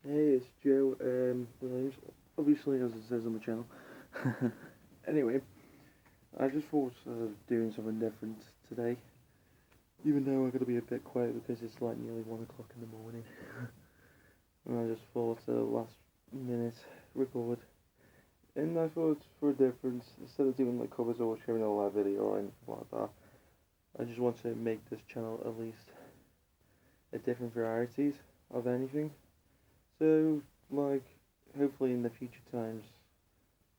Hey, it's Joe Williams, obviously as it says on the channel. Anyway, I just thought of doing something different today, even though I'm going to be a bit quiet because it's like nearly 1 o'clock in the morning. And I just thought last minute record. And I thought for a difference, instead of doing like covers or sharing a live video or anything like that, I just want to make this channel at least a different varieties of anything. So, like, hopefully in the future times,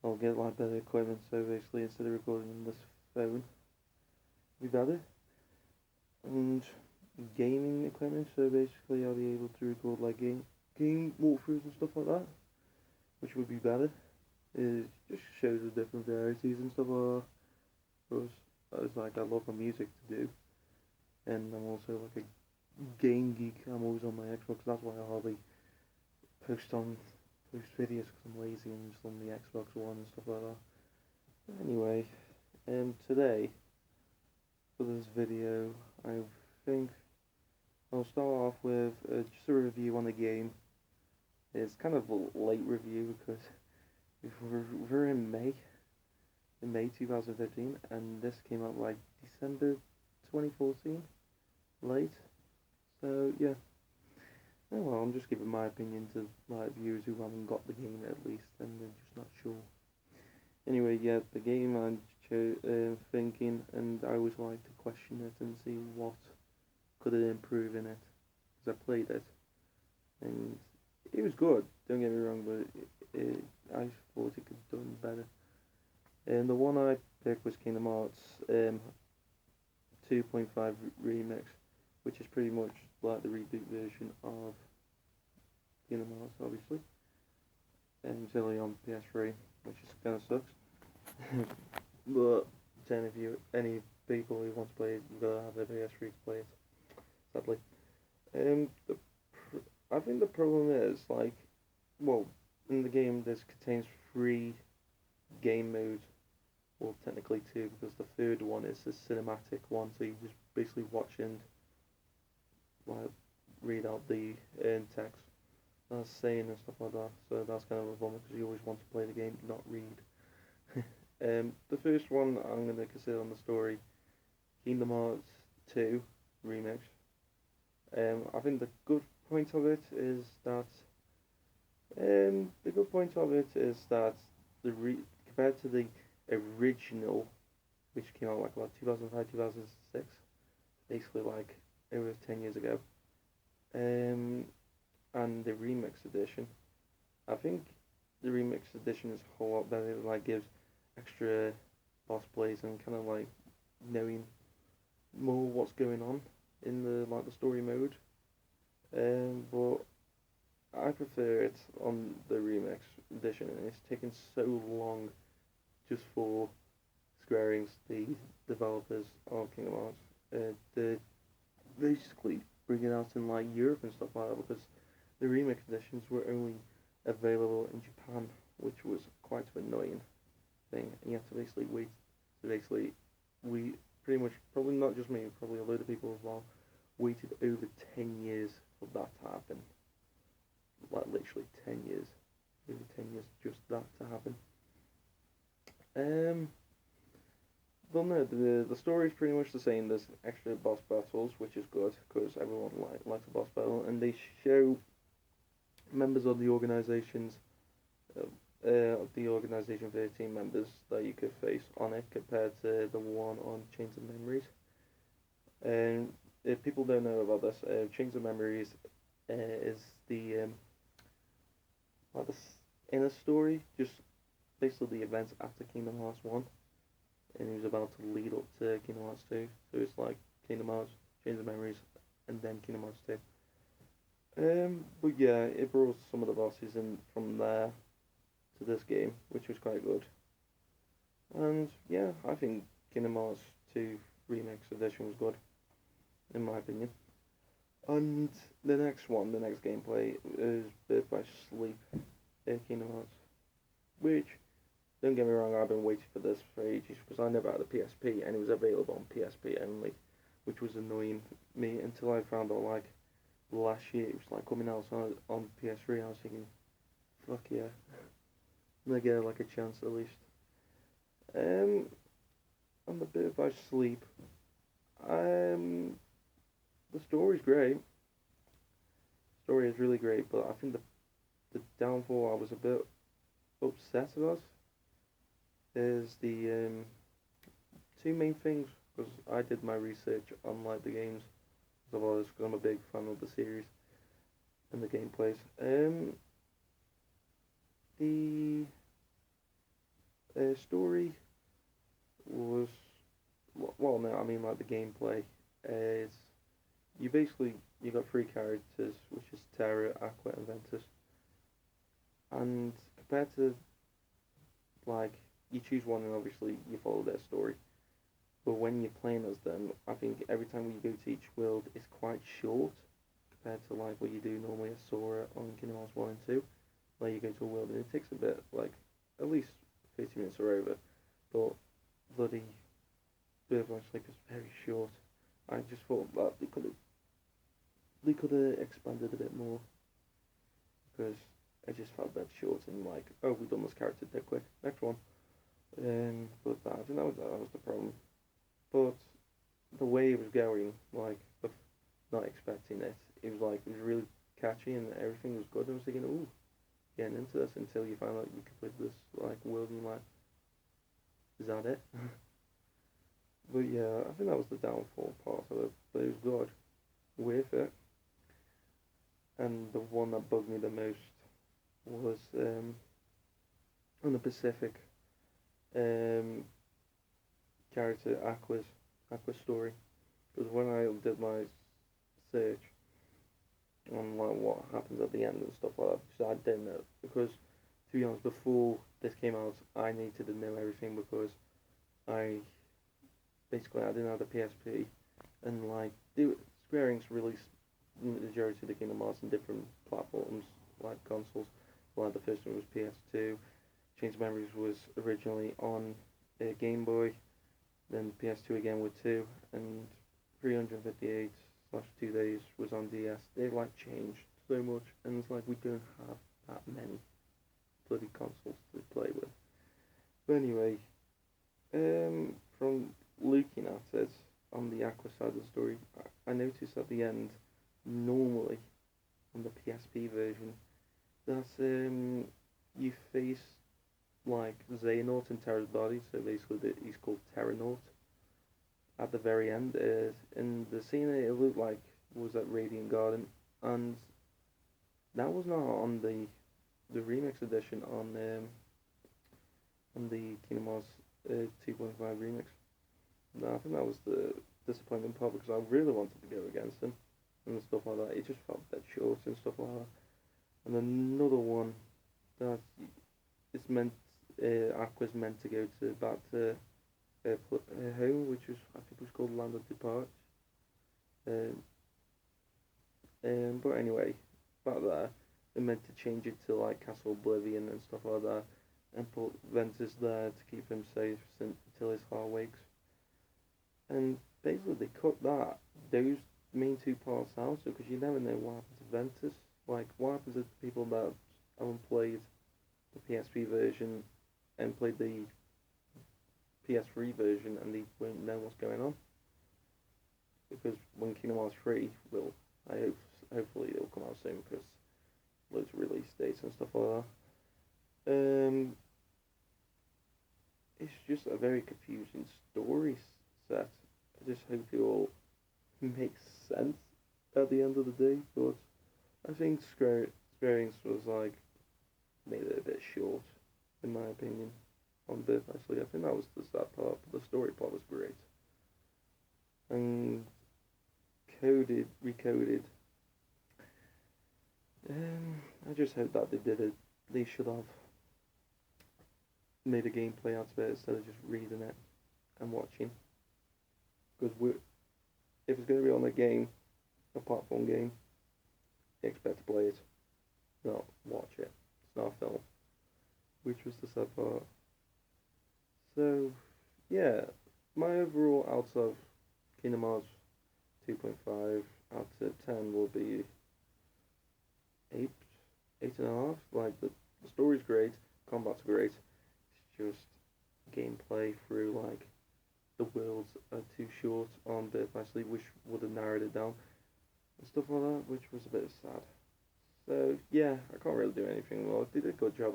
I'll get like better equipment. So basically, instead of recording on this phone, it'll be better. And gaming equipment. So basically, I'll be able to record like game walkthroughs and stuff like that, which would be better. It just shows the different varieties and stuff like that. Because it's like I love my music to do, and I'm also like a game geek. I'm always on my Xbox. That's why I hardly post on post videos because I'm lazy and just on the Xbox One and stuff like that. Anyway, today for this video, I think I'll start off with just a review on the game. It's kind of a late review because we're in May 2015, and this came out like December 2014, late. So yeah. Oh well, I'm just giving my opinion to like viewers who haven't got the game at least, and they're just not sure. Anyway, yeah, the game I'm thinking, and I always like to question it and see what could it improve in it. Because I played it, and it was good. Don't get me wrong, but I thought it could have done better. And the one I picked was Kingdom Hearts 2.5 Remix, which is pretty much like the reboot version of Kingdom Hearts, obviously. And it's only on PS3, which is kind of sucks. But then, if you any people who want to play it, you gotta have a PS3 to play it. Sadly, um, the I think the problem is like, well, in the game this contains three game modes. Well, technically two, because the third one is the cinematic one, so you just basically watch and like read out the text that's saying and stuff like that. So that's kind of a bummer because you always want to play the game, not read. The first one I'm going to consider on the story, Kingdom Hearts 2 Remix. I think the good point of it is that compared to the original, which came out like about 2005 2006, basically like over 10 years ago, and the remix edition, I think the remix edition is a whole lot better. It like gives extra boss plays and kind of like knowing more what's going on in the story mode. But I prefer it on the remix edition, and it's taken so long just for Square Enix, the developers of Kingdom Hearts, to basically bring it out in like Europe and stuff like that, because the remix editions were only available in Japan, which was quite an annoying thing. And you have to basically wait. So basically, we pretty much, probably not just me, probably a load of people as well, waited over 10 years for that to happen. Like literally 10 years. Over 10 years just that to happen. Well, no, the story is pretty much the same. There's extra boss battles, which is good because everyone likes a boss battle, and they show members of the organizations, of the organization 13 members that you could face on it compared to the one on Chains of Memories. And if people don't know about this, Chains of Memories is the like the inner story, just basically the events after Kingdom Hearts 1, and he was about to lead up to Kingdom Hearts 2. So it's like Kingdom Hearts, Chains of Memories, and then Kingdom Hearts 2. But yeah, it brought some of the bosses in from there to this game, which was quite good. And yeah, I think Kingdom Hearts 2 Remix Edition was good, in my opinion. And the next one, the next gameplay, is Birth by Sleep, Kingdom Hearts, which, don't get me wrong, I've been waiting for this for ages because I never had a PSP and it was available on PSP only, which was annoying me until I found out like last year it was like coming out on PS3. I was thinking, fuck yeah, I'm gonna get like a chance at least. Um, on the bit about sleep, um, the story's great. Story is really great, but I think the downfall I was a bit upset about is the two main things, because I did my research on like the games of all this because I'm a big fan of the series and the gameplays. The story was well, no, I mean like the gameplay is you got three characters, which is Terra, Aqua, and Ventus, and compared to like you choose one and obviously you follow their story. But when you're playing as them, I think every time you go to each world, it's quite short compared to like what you do normally at Sora on Kingdom Hearts 1 and 2, where you go to a world and it takes a bit, like at least 50 minutes or over. But bloody Birth by Sleep is very short. I just thought that they could have expanded a bit more because I just felt that short and like, oh, we've done this character dead quick. Next one. But I think that was the problem. But the way it was going, like, of not expecting it, it was really catchy and everything was good. I was thinking, ooh, getting into this until you find out you complete this like world and you're like, is that it? But yeah, I think that was the downfall part of it. But it was good, worth it. And the one that bugged me the most was on the Pacific um, character Aqua's story. Because when I did my search on like what happens at the end and stuff like that, because I didn't know. Because to be honest, before this came out, I needed to know everything because I basically I didn't have the PSP, and like Square Enix released the majority of the Kingdom Hearts on different platforms like consoles. Like the first one was PS2. Chains of Memories was originally on Game Boy, then PS2 again with 2, and 358 slash 2 days was on DS. They've like changed so much, and it's like we don't have that many bloody consoles to play with. But anyway, from looking at it on the Aqua side of the story, I noticed at the end, normally on the PSP version, that you face like Xehanort in Terra's body, so basically he's called Terranaut. At the very end, in the scene it looked like was at Radiant Garden, and that was not on the remix edition on the Kingdom Hearts 2.5 remix. No, I think that was the disappointing part because I really wanted to go against him and stuff like that. It just felt a bit short and stuff like that. And another one that it's meant Aqua's meant to go to back to home, which was I think it was called Land of Depart. Um, but anyway, back there, they meant to change it to like Castle Oblivion and stuff like that, and put Ventus there to keep him safe until his heart wakes. And basically, they cut those main two parts out, so because you never know what happens to Ventus. Like, what happens to people that haven't played the PSP version and played the PS3 version and they won't know what's going on? Because when Kingdom Hearts 3 will, hopefully it'll come out soon because loads of release dates and stuff like that. It's just a very confusing story set. I just hope it all makes sense at the end of the day, but I think Square Enix was like made it a bit short, in my opinion, on Birth by Sleep. I think that was the sad part, but the story part was great. And recoded. I just hope that they did it. They should have made a gameplay out of it instead of just reading it and watching. Because if it's going to be on a platform game, expect to play it, not watch it. It's not a film, which was the sad part. So, yeah, my overall out of Kingdom Hearts 2.5 out of 10 will be 8, 8.5. Like the story's great, combat's great. It's just gameplay through like the worlds are too short on Birth by Sleep, which would have narrowed it down and stuff like that, which was a bit sad. So yeah, I can't really do anything. Well, they did a good job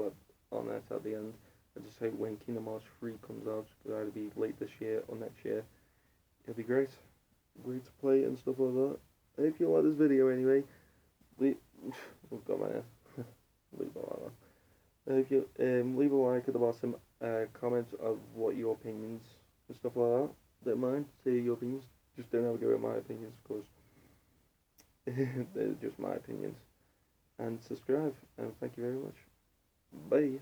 on that at the end. I just hope when Kingdom Hearts 3 comes out, it'll either be late this year or next year. It'll be great. Great to play and stuff like that. I hope you like this video anyway. Leave, oh god, my hair. Leave it like that. I hope you leave a like at the bottom. Comment of what your opinions and stuff like that. Don't mind. Say your opinions. Just don't have a go at my opinions, of course. They're just my opinions. And subscribe. And thank you very much. Bye.